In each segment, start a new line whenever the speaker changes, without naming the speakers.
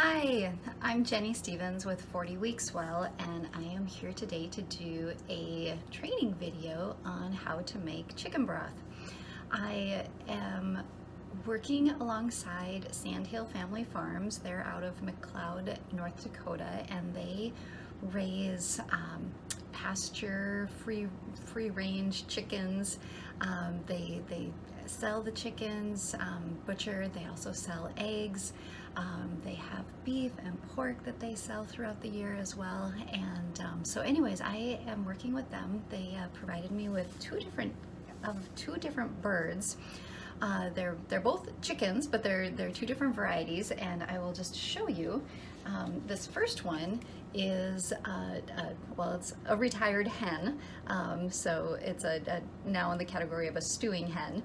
Hi, I'm Jenny Stevens with 40 Weeks Well, and I am here today to do a training video on how to make chicken broth. I am working alongside Sandhills Family Farms. They're out of McLeod, North Dakota, and they raise pasture, free-range chickens. They sell the chickens, butchered. They also sell eggs. They have beef and pork that they sell throughout the year as well. And so anyways, I am working with them. They provided me with two different birds. They're both chickens, but they're two different varieties, and I will just show you. This first one is it's a retired hen, so it's now in the category of a stewing hen.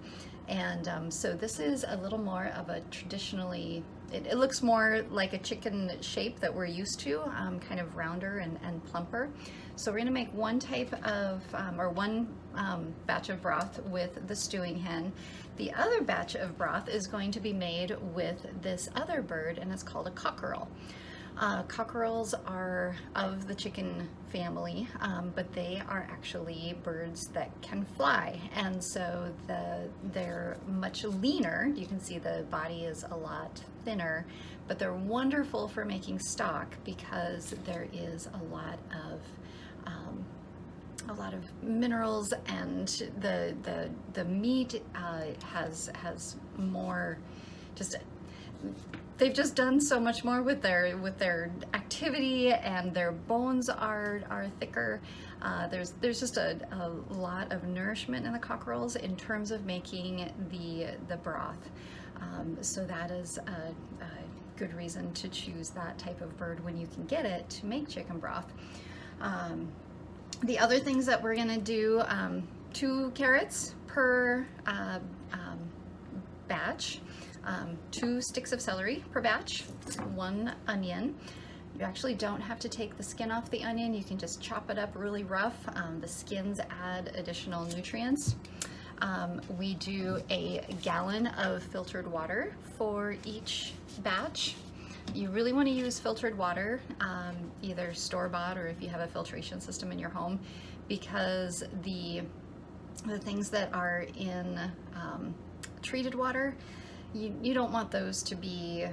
And so this is a little more of a traditionally, it looks more like a chicken shape that we're used to, kind of rounder and plumper. So we're gonna make one type of, one batch of broth with the stewing hen. The other batch of broth is going to be made with this other bird, and it's called a cockerel. Cockerels are of the chicken family, but they are actually birds that can fly, and so they're much leaner. You can see the body is a lot thinner, but they're wonderful for making stock because there is a lot of minerals, and the meat has more just. They've just done so much more with their activity, and their bones are thicker. There's just a lot of nourishment in the cockerels in terms of making the broth. So that is a good reason to choose that type of bird when you can get it to make chicken broth. The other things that we're gonna do, 2 carrots per batch. 2 sticks of celery per batch, 1 onion. You actually don't have to take the skin off the onion. You can just chop it up really rough. The skins add additional nutrients. We do a gallon of filtered water for each batch. You really want to use filtered water, either store-bought or if you have a filtration system in your home, because the things that are in treated water, you don't want those to be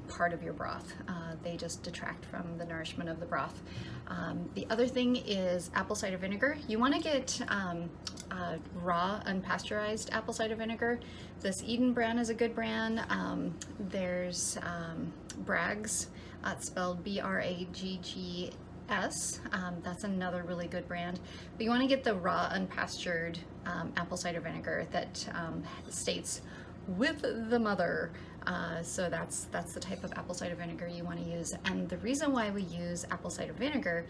part of your broth. They just detract from the nourishment of the broth. The other thing is apple cider vinegar. You want to get raw, unpasteurized apple cider vinegar. This Eden brand is a good brand. There's Bragg's, it's spelled B-R-A-G-G-S. That's another really good brand. But you want to get the raw, unpastured apple cider vinegar that states with the mother. So that's the type of apple cider vinegar you want to use. And the reason why we use apple cider vinegar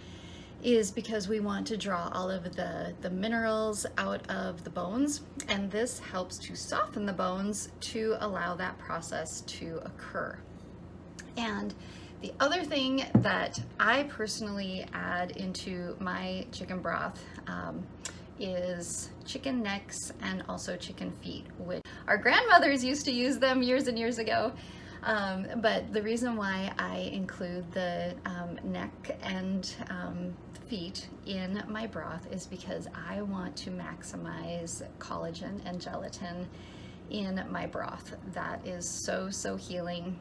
is because we want to draw all of the minerals out of the bones, and this helps to soften the bones to allow that process to occur. And the other thing that I personally add into my chicken broth is chicken necks and also chicken feet, which our grandmothers used to use them years and years ago. But the reason why I include the neck and feet in my broth is because I want to maximize collagen and gelatin in my broth. That is so healing.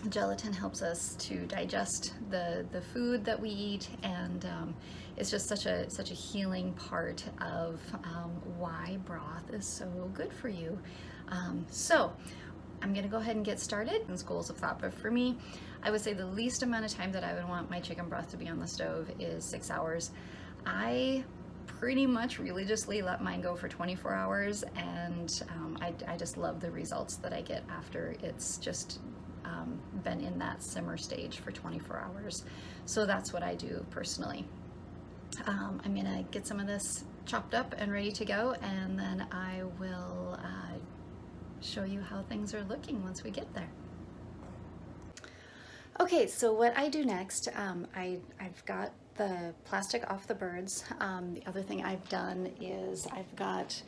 Gelatin helps us to digest the food that we eat, and it's just such a healing part of why broth is so good for you. So I'm gonna go ahead and get started. And schools of thought, but for me, I would say the least amount of time that I would want my chicken broth to be on the stove is 6 hours. I pretty much religiously let mine go for 24 hours, and I just love the results that I get after it's just been in that simmer stage for 24 hours. So that's what I do personally. I'm gonna get some of this chopped up and ready to go, and then I will show you how things are looking once we get there. Okay, so what I do next, I've got the plastic off the birds. The other thing I've done is I've got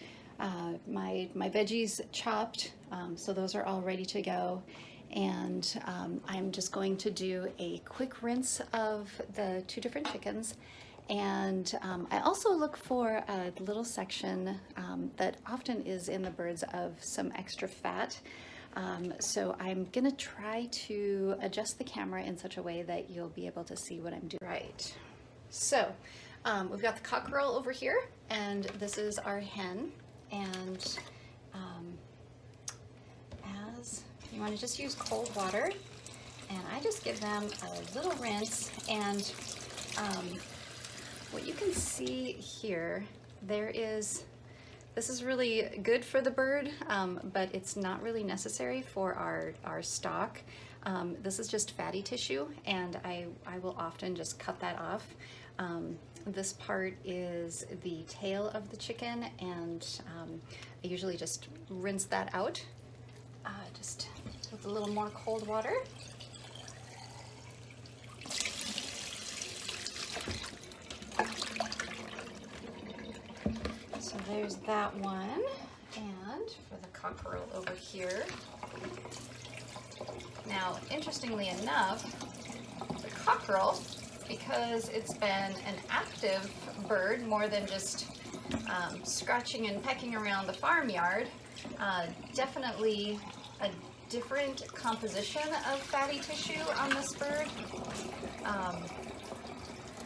my veggies chopped, so those are all ready to go. And I'm just going to do a quick rinse of the 2 different chickens. And I also look for a little section that often is in the birds of some extra fat. So I'm gonna try to adjust the camera in such a way that you'll be able to see what I'm doing. Right, so we've got the cockerel over here, and this is our hen. And as you want to just use cold water, and I just give them a little rinse. And what you can see here, this is really good for the bird, but it's not really necessary for our stock. This is just fatty tissue, and I will often just cut that off. This part is the tail of the chicken, and I usually just rinse that out just with a little more cold water. So there's that one. And for the cockerel over here. Now, interestingly enough, the cockerel, because it's been an active bird more than just scratching and pecking around the farmyard, definitely a different composition of fatty tissue on this bird.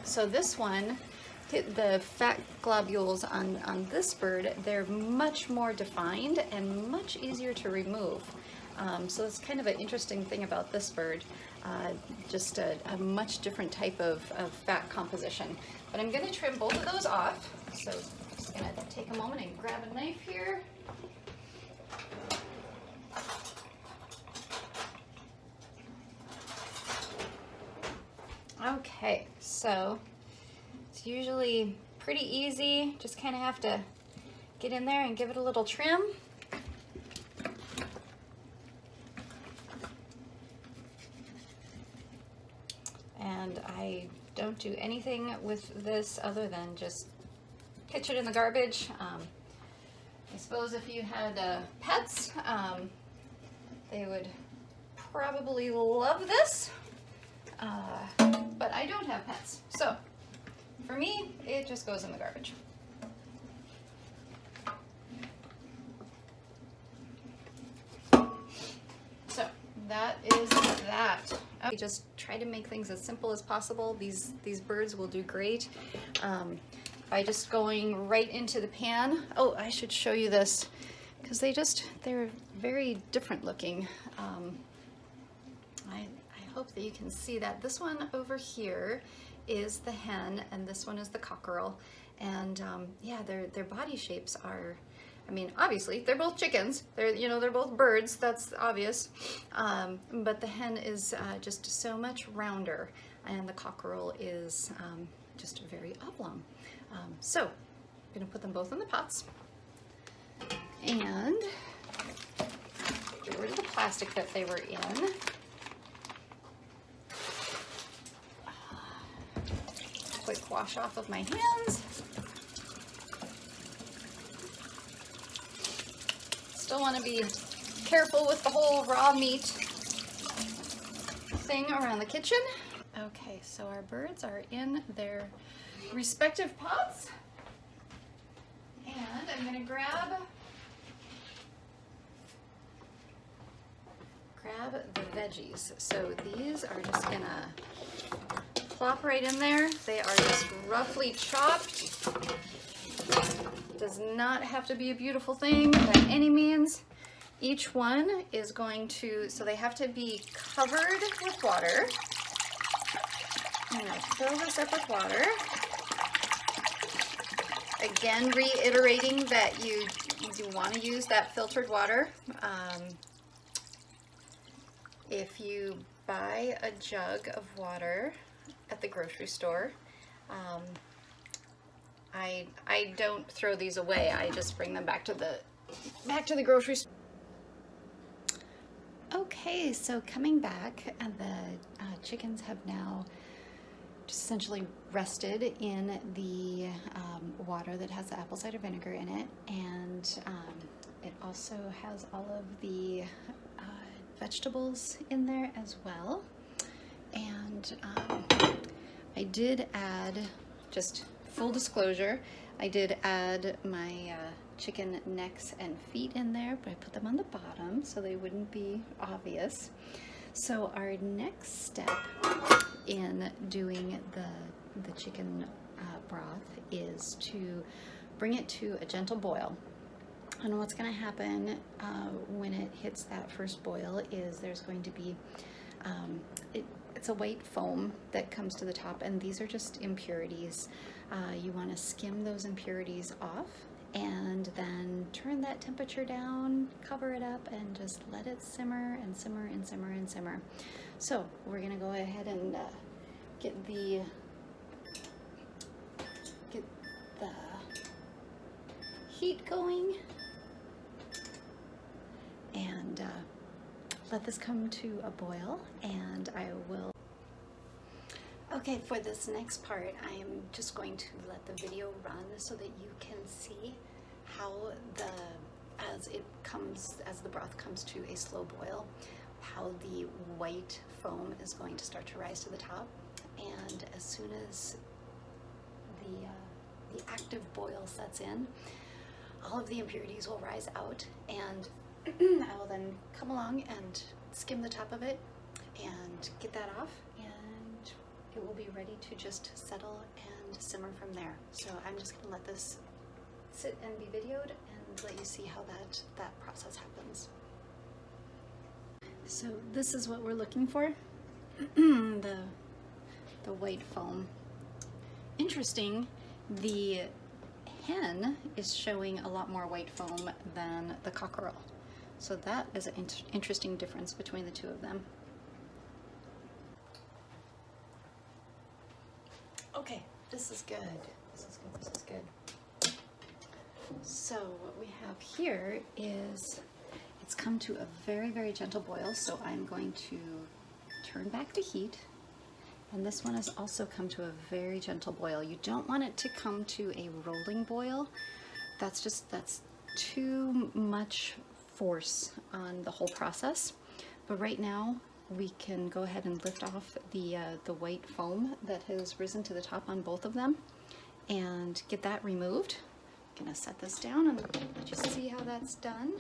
So this one, the fat globules on this bird, they're much more defined and much easier to remove. So it's kind of an interesting thing about this bird, just a much different type of fat composition. But I'm going to trim both of those off. So I'm just going to take a moment and grab a knife here. Okay, so it's usually pretty easy. Just kind of have to get in there and give it a little trim. And I don't do anything with this other than just pitch it in the garbage. I suppose if you had pets, they would probably love this, but I don't have pets. So for me, it just goes in the garbage. So that is that. I just try to make things as simple as possible. These birds will do great by just going right into the pan. Oh, I should show you this because they're very different looking. I hope that you can see that. This one over here is the hen, and this one is the cockerel. And yeah, their body shapes are, I mean, obviously they're both chickens. They're both birds. That's obvious. But the hen is just so much rounder, and the cockerel is just very oblong. So I'm going to put them both in the pots and get rid of the plastic that they were in. Quick wash off of my hands. Still want to be careful with the whole raw meat thing around the kitchen. Okay, so our birds are in their respective pots, and I'm going to grab the veggies. So these are just going to plop right in there. They are just roughly chopped. Does not have to be a beautiful thing by any means. Each one is going to, so they have to be covered with water. I'm going to fill this up with water. Again, reiterating that you do want to use that filtered water. If you buy a jug of water at the grocery store, I don't throw these away. I just bring them back to the grocery store. Okay, so coming back, the chickens have now just essentially rested in the water that has the apple cider vinegar in it, and it also has all of the vegetables in there as well. And I did add, just full disclosure, I did add my chicken necks and feet in there, but I put them on the bottom so they wouldn't be obvious. So our next step in doing the chicken broth is to bring it to a gentle boil. And what's going to happen when it hits that first boil is there's going to be, it's a white foam that comes to the top, and these are just impurities. You want to skim those impurities off and then turn that temperature down, cover it up, and just let it simmer and simmer and simmer and simmer. So we're going to go ahead and get the heat going and let this come to a boil, and I will. Okay, for this next part, I am just going to let the video run so that you can see how as the broth comes to a slow boil, how the white foam is going to start to rise to the top, and as soon as the active boil sets in, all of the impurities will rise out, and I will then come along and skim the top of it and get that off, and it will be ready to just settle and simmer from there. So I'm just going to let this sit and be videoed and let you see how that process happens. So this is what we're looking for, the white foam. Interesting, the hen is showing a lot more white foam than the cockerel. So that is an interesting difference between the two of them. Okay, this is good. This is good, this is good. So what we have here is, it's come to a very, very gentle boil, so I'm going to turn back the heat. And this one has also come to a very gentle boil. You don't want it to come to a rolling boil. That's too much force on the whole process. But right now we can go ahead and lift off the white foam that has risen to the top on both of them and get that removed. I'm gonna set this down and let you see how that's done.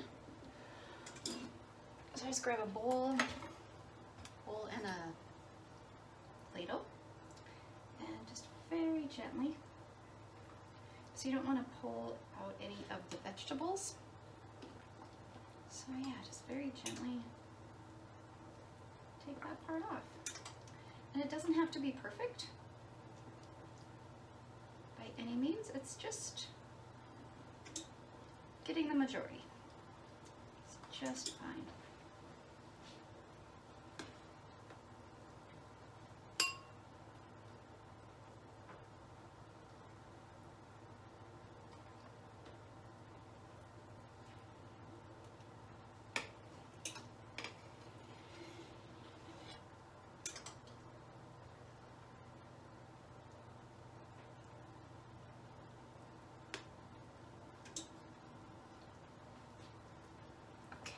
So I just grab a bowl and a Play-Doh, and just very gently, so you don't want to pull out any of the vegetables. So yeah, just very gently take that part off. And it doesn't have to be perfect by any means, it's just getting the majority. It's just fine.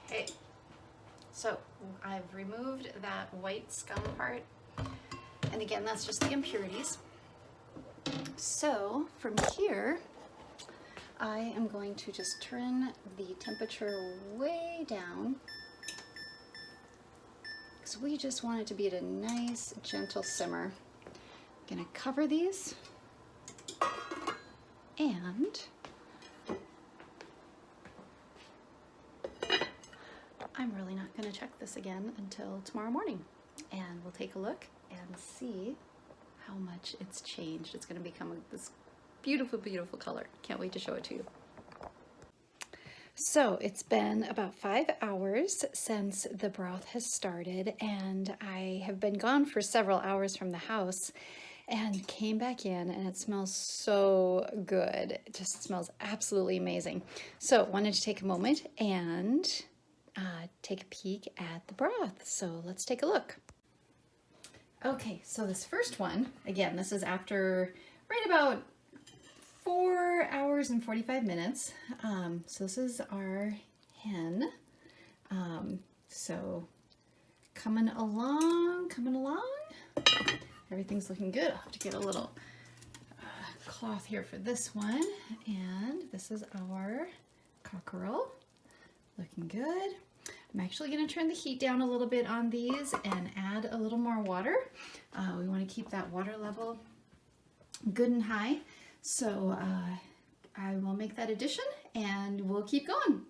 Okay, so I've removed that white scum part, and again, that's just the impurities. So from here, I am going to just turn the temperature way down, because we just want it to be at a nice, gentle simmer. I'm gonna cover these, and I'm really not going to check this again until tomorrow morning, and we'll take a look and see how much it's changed. It's going to become this beautiful, beautiful color. Can't wait to show it to you. So it's been about 5 hours since the broth has started, and I have been gone for several hours from the house and came back in, and it smells so good. It just smells absolutely amazing. So wanted to take a moment and take a peek at the broth. So let's take a look. Okay, so this first one, again, this is after right about 4 hours and 45 minutes. So this is our hen. So coming along, coming along. Everything's looking good. I'll have to get a little cloth here for this one. And this is our cockerel. Looking good. I'm actually going to turn the heat down a little bit on these and add a little more water. We want to keep that water level good and high. So I will make that addition and we'll keep going.